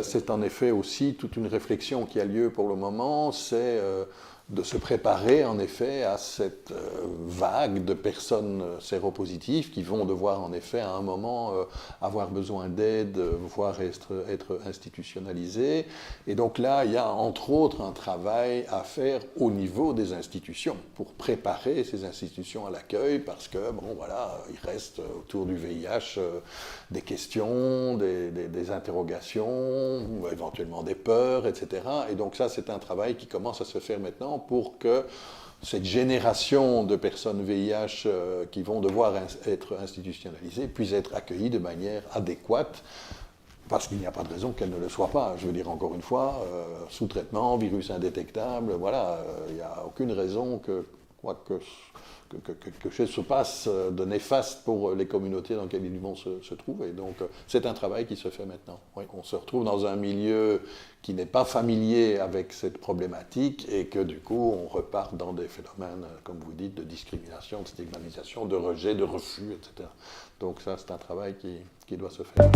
C'est en effet aussi toute une réflexion qui a lieu pour le moment, c'est de se préparer en effet à cette vague de personnes séropositives qui vont devoir en effet à un moment avoir besoin d'aide, voire être institutionnalisées. Et donc là, il y a entre autres un travail à faire au niveau des institutions pour préparer ces institutions à l'accueil parce que, bon voilà, il reste autour du VIH des questions, des interrogations, éventuellement des peurs, etc. Et donc ça, c'est un travail qui commence à se faire maintenant pour que cette génération de personnes VIH qui vont devoir être institutionnalisées puisse être accueillie de manière adéquate, parce qu'il n'y a pas de raison qu'elle ne le soit pas. Je veux dire, encore une fois, sous-traitement, virus indétectable, voilà, il n'y a aucune raison que quelque chose se passe de néfaste pour les communautés dans lesquelles ils vont se trouver. Donc c'est un travail qui se fait maintenant. Oui, on se retrouve dans un milieu qui n'est pas familier avec cette problématique et que du coup on repart dans des phénomènes, comme vous dites, de discrimination, de stigmatisation, de rejet, de refus, etc. Donc ça c'est un travail qui doit se faire.